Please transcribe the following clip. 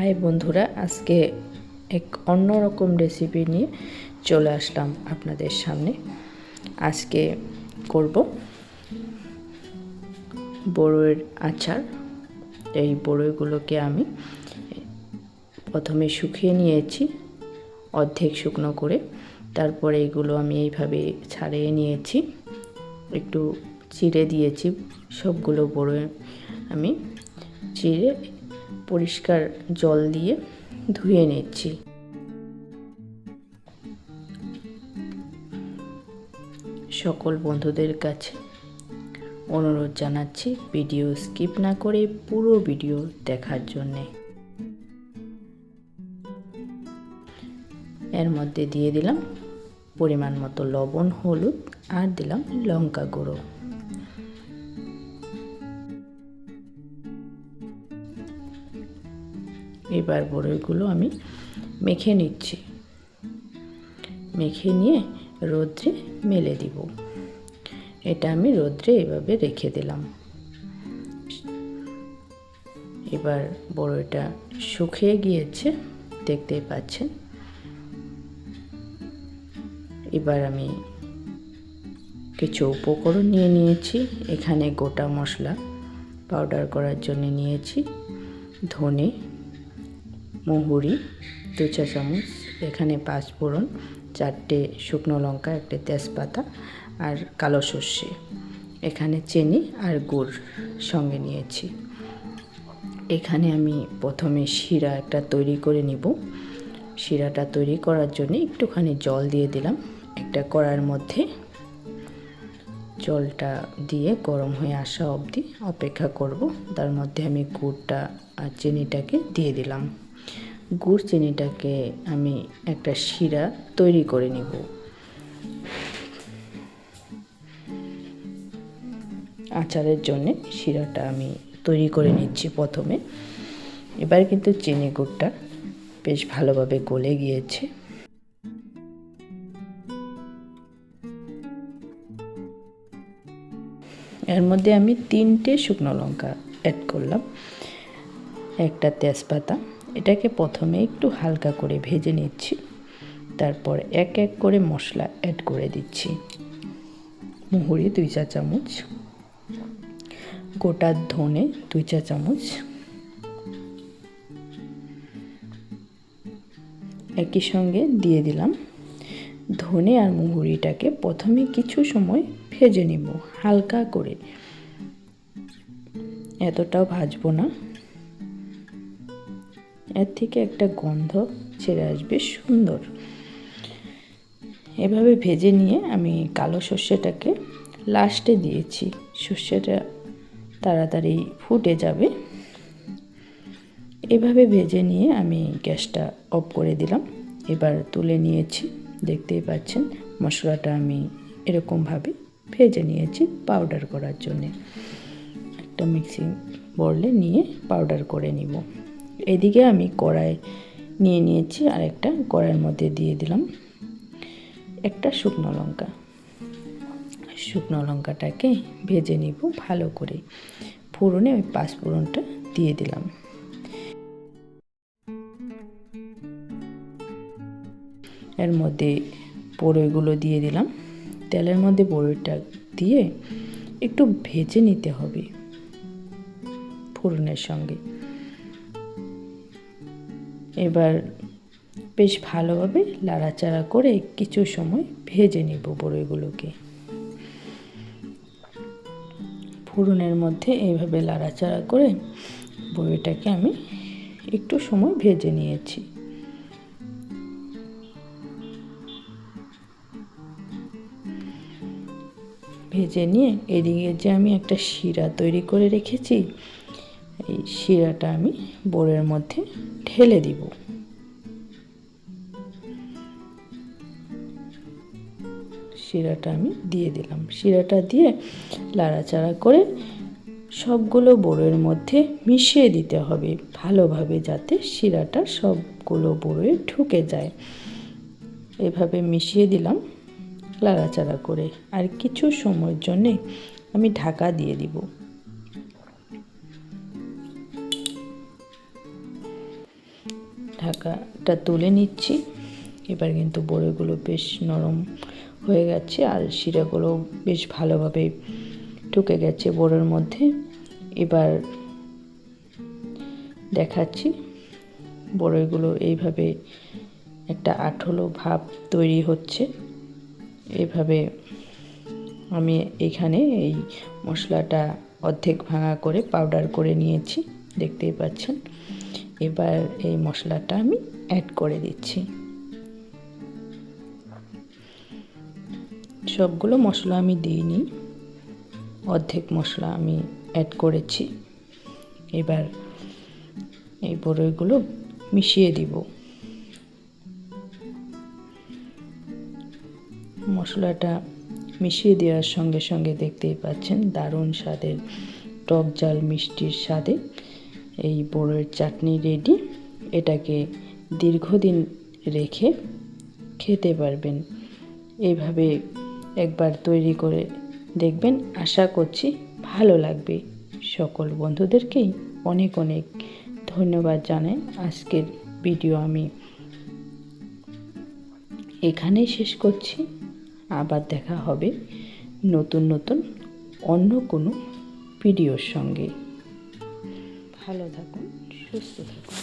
High বন্ধুরা, আজকে এক অন্যরকম রেসিপি নিয়ে চলে আসলাম আপনাদের সামনে। আজকে করব বরইর আচার। এই বরইগুলোকে আমি প্রথমে শুকিয়ে নিয়েছি অর্ধেক শুকনো করে, তারপরে এগুলো আমি এইভাবে ছাড়িয়ে নিয়েছি, একটু চিড়ে দিয়েছি। সবগুলো বরই আমি চিড়ে পরিষ্কার জল দিয়ে ধুয়ে নিচ্ছি। সকল বন্ধুদের কাছে অনুরোধ জানাচ্ছি ভিডিও স্কিপ না করে পুরো ভিডিও দেখার জন্যে। এর মধ্যে দিয়ে দিলাম পরিমাণ মতো লবণ, হলুদ আর দিলাম লঙ্কা গুঁড়ো। এবার বরইগুলো আমি মেখে নিচ্ছি। মেখে নিয়ে রোদ্রে মেলে দিব। এটা আমি রোদ্রে এভাবে রেখে দিলাম। এবার বরইটা শুকিয়ে গিয়েছে, দেখতেই পাচ্ছেন। এবার আমি কিছু উপকরণ নিয়ে নিয়েছি। এখানে গোটা মশলা পাউডার করার জন্য নিয়েছি ধনে, মহুরি 2 চা চামচ, এখানে 5 ফোড়ন, 4টে শুকনো লঙ্কা, 1টে তেজপাতা আর কালো সর্ষে, এখানে চিনি আর গুড় সঙ্গে নিয়েছি। এখানে আমি প্রথমে শিরা একটা তৈরি করে নিব। শিরাটা তৈরি করার জন্য একটুখানি জল দিয়ে দিলাম একটা কড়াইয়ের মধ্যে। জলটা দিয়ে গরম হয়ে আসা অবধি অপেক্ষা করব। তার মধ্যে আমি গুড়টা আর চিনিটাকে দিয়ে দিলাম। গুড় চিনিটাকে আমি একটা শিরা তৈরি করে নিব। আচারের জন্য শিরাটা আমি তৈরি করে নিচ্ছি প্রথমে। এবার কিন্তু চিনি গুড়টা বেশ ভালোভাবে গলে গিয়েছে। এর মধ্যে আমি 3টে শুকনো লঙ্কা অ্যাড করলাম, একটা তেজপাতা। এটাকে প্রথমে একটু হালকা করে ভেজে নিচ্ছি, তারপর এক এক করে মশলা অ্যাড করে দিচ্ছি। মহুরি 2 চা চামচ, গোটা ধনে 2 চা চামচ, একই সঙ্গে দিয়ে দিলাম ধনে আর মহুরিটাকে প্রথমে কিছু সময় ভেজে নিব হালকা করে, এতটাও ভাজবো না। এর থেকে একটা গন্ধ ছেড়ে আসবে সুন্দর। এভাবে ভেজে নিয়ে আমি কালো সর্ষেটাকে লাস্টে দিয়েছি। সর্ষেটা তাড়াতাড়ি ফুটে যাবে। এভাবে ভেজে নিয়ে আমি গ্যাসটা অফ করে দিলাম। এবার তুলে নিয়েছি, দেখতেই পাচ্ছেন। মশলাটা আমি এরকমভাবে ভেজে নিয়েছি পাউডার করার জন্যে। একটা মিক্সিং বোলে নিয়ে পাউডার করে নিব। এদিকে আমি কড়াই নিয়ে নিয়েছি, আর একটা কড়াইয়ের মধ্যে দিয়ে দিলাম একটা শুকনো লঙ্কা। শুকনো লঙ্কাটাকে ভেজে নিব ভালো করে। ফোড়নে ওই 5 ফোড়নটা দিয়ে দিলাম। এর মধ্যে বরইগুলো দিয়ে দিলাম। তেলের মধ্যে বরইটা দিয়ে একটু ভেজে নিতে হবে ফোড়নের সঙ্গে। এবার বেশ ভালোভাবে নাড়াচাড়া করে কিছু সময় ভেজে নিব বরইগুলোকে। ফোড়নের মধ্যে এইভাবে নাড়াচাড়া করে বরইটাকে আমি একটু সময় ভেজে নিয়েছি। ভেজে নিয়ে এদিকে যে আমি একটা শিরা তৈরি করে রেখেছি, এই শিরাটা আমি বরইয়ের মধ্যে ঢেলে দিব। শিরাটা আমি দিয়ে দিলাম। শিরাটা দিয়ে নাড়াচাড়া করে সবগুলো বরইয়ের মধ্যে মিশিয়ে দিতে হবে ভালোভাবে, যাতে শিরাটা সবগুলো বরইয়ে ঢুকে যায়। এভাবে মিশিয়ে দিলাম নাড়াচাড়া করে, আর কিছু সময়ের জন্যে আমি ঢাকা দিয়ে দিব। ঢাকাটা তুলে নিচ্ছি। এবার কিন্তু বড়িগুলো বেশ নরম হয়ে গেছে আর শিরাগুলো বেশ ভালোভাবে ঢুকে গেছে বড়ির মধ্যে। এবার দেখাচ্ছি বড়িগুলো এইভাবে একটা আঠলো ভাব তৈরি হচ্ছে। এভাবে আমি এখানে এই মশলাটা অর্ধেক ভাঙা করে পাউডার করে নিয়েছি, দেখতেই পাচ্ছেন। এবার এই মশলাটা আমি অ্যাড করে দিচ্ছি। সবগুলো মশলা আমি দিইনি, অর্ধেক মশলা আমি অ্যাড করেছি। এবার এই বড়িগুলো মিশিয়ে দিব। মশলাটা মিশিয়ে দেওয়ার সঙ্গে সঙ্গে দেখতেই পাচ্ছেন দারুণ স্বাদের টক ঝাল মিষ্টির স্বাদে এই বড়ির চাটনি রেডি। এটাকে দীর্ঘদিন রেখে খেতে পারবেন। এইভাবে একবার তৈরি করে দেখবেন, আশা করছি ভালো লাগবে। সকল বন্ধুদেরকেই অনেক অনেক ধন্যবাদ জানাই। আজকের ভিডিও আমি এখানেই শেষ করছি। আবার দেখা হবে নতুন নতুন অন্য কোনো ভিডিওর সঙ্গে। ভালো থাকুন, সুস্থ থাকুন।